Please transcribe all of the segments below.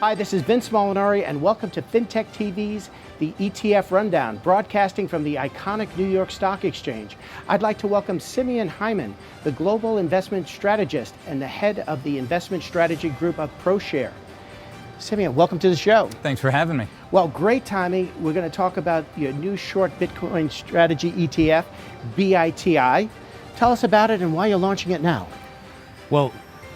Hi, this is Vince Molinari, and welcome to FinTech TV's The ETF Rundown, broadcasting from the iconic New York Stock Exchange. I'd like to welcome Simeon Hyman, the Global Investment Strategist and the head of the Investment Strategy Group of ProShares. Simeon, welcome to the show. Thanks for having me. Well, great timing. We're going to talk about your new short Bitcoin strategy ETF, BITI. Tell us about it and why you're launching it now. Well,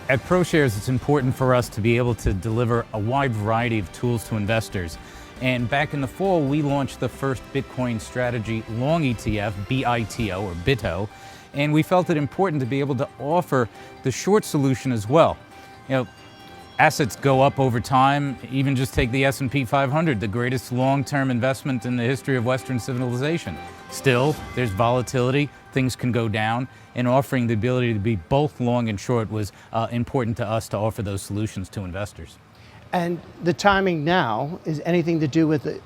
at ProShares, it's important for us to be able to deliver a wide variety of tools to investors. And back in the fall, we launched the first Bitcoin strategy long ETF, BITO or BITO, and we felt it important to be able to offer the short solution as well. You know, assets go up over time. Even just take the S&P 500, the greatest long-term investment in the history of Western civilization. Still, there's volatility, things can go down, and offering the ability to be both long and short was important to us to offer those solutions to investors. And the timing now is anything to do with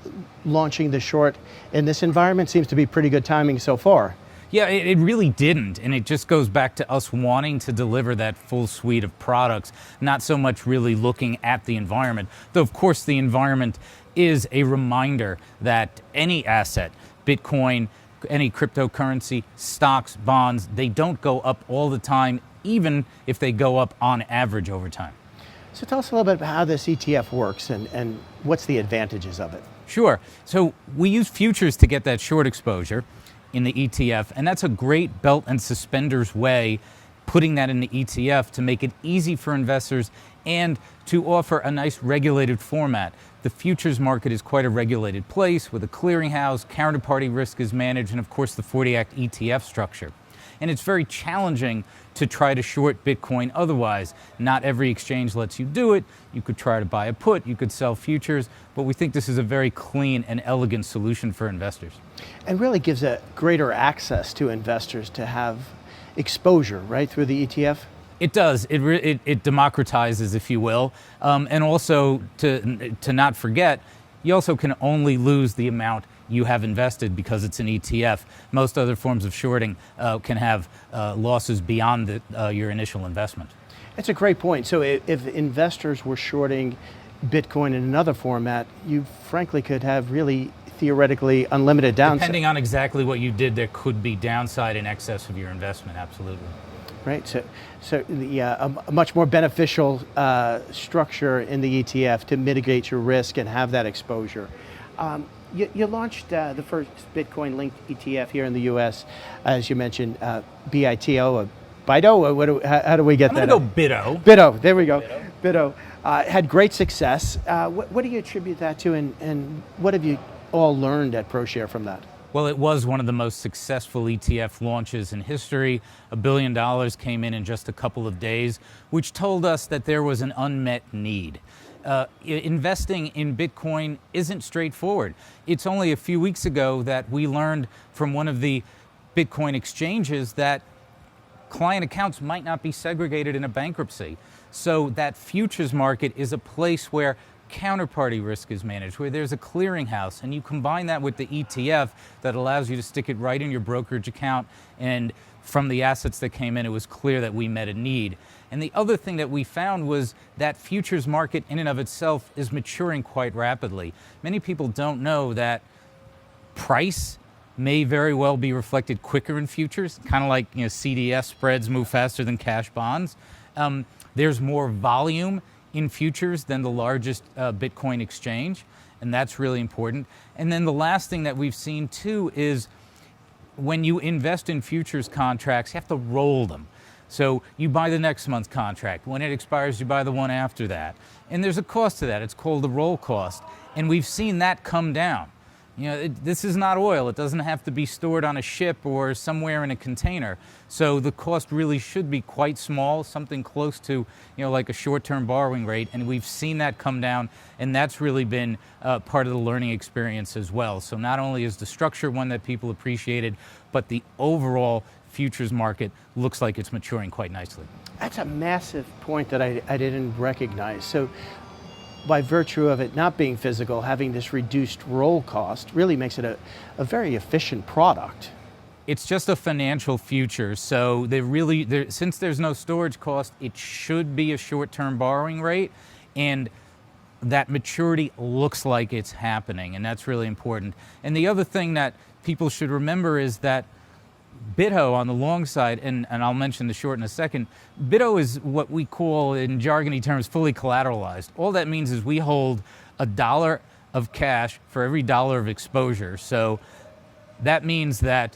launching the short in this environment? Seems to be pretty good timing so far. Yeah, it really didn't, and it just goes back to us wanting to deliver that full suite of products, not so much really looking at the environment, though of course the environment is a reminder that any asset, Bitcoin, any cryptocurrency, stocks, bonds, they don't go up all the time, even if they go up on average over time. So tell us a little bit about how this ETF works and what's the advantages of it. Sure. So we use futures to get that short exposure in the ETF, and that's a great belt and suspenders way, putting that in the ETF to make it easy for investors and to offer a nice regulated format. The futures market is quite a regulated place with a clearinghouse, counterparty risk is managed, and of course the 40 Act ETF structure. And it's very challenging to try to short Bitcoin otherwise. Not every exchange lets you do it. You could try to buy a put, you could sell futures, but we think this is a very clean and elegant solution for investors. And really gives a greater access to investors to have exposure, right, through the ETF? It does. It democratizes, if you will. And also, to not forget, you also can only lose the amount you have invested because it's an ETF. Most other forms of shorting can have losses beyond your initial investment. That's a great point. So if investors were shorting Bitcoin in another format, you frankly could have really theoretically unlimited downside. Depending on exactly what you did, there could be downside in excess of your investment, absolutely. Right, so a much more beneficial structure in the ETF to mitigate your risk and have that exposure. You launched the first Bitcoin-linked ETF here in the U.S., as you mentioned, BITO, BITO. How do we get that? I'm going to go BITO. BITO. There we go. BITO had great success. What do you attribute that to, and what have you all learned at ProShare from that? Well, it was one of the most successful ETF launches in history. $1 billion came in just a couple of days, which told us that there was an unmet need. Investing in Bitcoin isn't straightforward. It's only a few weeks ago that we learned from one of the Bitcoin exchanges that client accounts might not be segregated in a bankruptcy. So that futures market is a place where counterparty risk is managed, where there's a clearinghouse, and you combine that with the ETF that allows you to stick it right in your brokerage account, and from the assets that came in, it was clear that we met a need. And the other thing that we found was that futures market in and of itself is maturing quite rapidly. Many people don't know that price may very well be reflected quicker in futures, kind of like CDS spreads move faster than cash bonds. There's more volume in futures than the largest Bitcoin exchange, and that's really important. And then the last thing that we've seen too is when you invest in futures contracts, you have to roll them. So you buy the next month's contract. When it expires, you buy the one after that. And there's a cost to that. It's called the roll cost. And we've seen that come down. This is not oil. It doesn't have to be stored on a ship or somewhere in a container. So the cost really should be quite small, something close to, like a short-term borrowing rate. And we've seen that come down, and that's really been part of the learning experience as well. So not only is the structure one that people appreciated, but the overall futures market looks like it's maturing quite nicely. That's a massive point that I didn't recognize. So by virtue of it not being physical, having this reduced roll cost really makes it a very efficient product. It's just a financial future, so since there's no storage cost, it should be a short-term borrowing rate, and that maturity looks like it's happening, and that's really important. And the other thing that people should remember is that BitHo on the long side, and I'll mention the short in a second, BitHo is what we call in jargony terms fully collateralized. All that means is we hold $1 of cash for every dollar of exposure. So that means that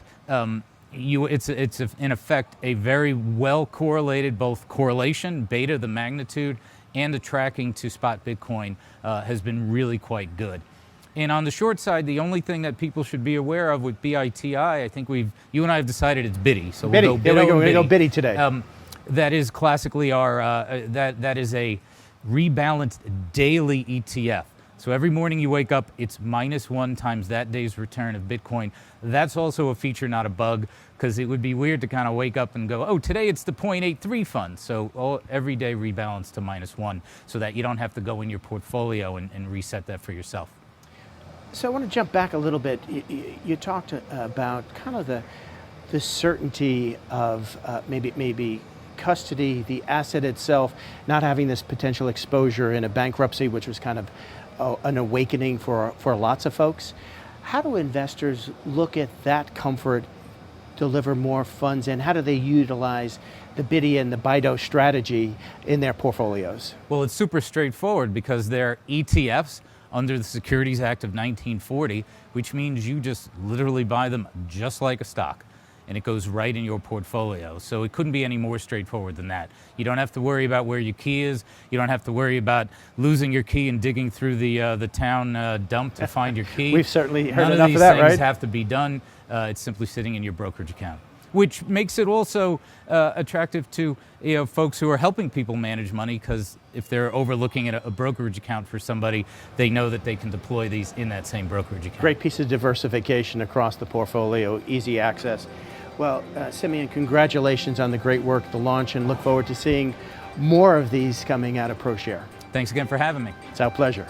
it's in effect a very well correlated, both correlation, beta, the magnitude, and the tracking to spot Bitcoin has been really quite good. And on the short side, the only thing that people should be aware of with BITI, I think you and I have decided it's Biddy. So Biddy. we'll go There we BitO go. and We're going to go Biddy. Biddy today. That is classically our, that is a rebalanced daily ETF. So every morning you wake up, it's -1 times that day's return of Bitcoin. That's also a feature, not a bug, because it would be weird to kind of wake up and go, oh, today it's the 0.83 fund. So every day rebalance to -1 so that you don't have to go in your portfolio and reset that for yourself. So I want to jump back a little bit. You talked about kind of the certainty of maybe custody, the asset itself, not having this potential exposure in a bankruptcy, which was kind of an awakening for lots of folks. How do investors look at that comfort, deliver more funds in? How do they utilize the Biddy and the BITO strategy in their portfolios? Well, it's super straightforward because they're ETFs under the Securities Act of 1940, which means you just literally buy them just like a stock, and it goes right in your portfolio. So it couldn't be any more straightforward than that. You don't have to worry about where your key is. You don't have to worry about losing your key and digging through the town dump to find your key. We've certainly heard None enough of these of that, things right? have to be done. It's simply sitting in your brokerage account, which makes it also attractive to folks who are helping people manage money, because if they're overlooking a brokerage account for somebody, they know that they can deploy these in that same brokerage account. Great piece of diversification across the portfolio, easy access. Well, Simeon, congratulations on the great work, the launch, and look forward to seeing more of these coming out of ProShare. Thanks again for having me. It's our pleasure.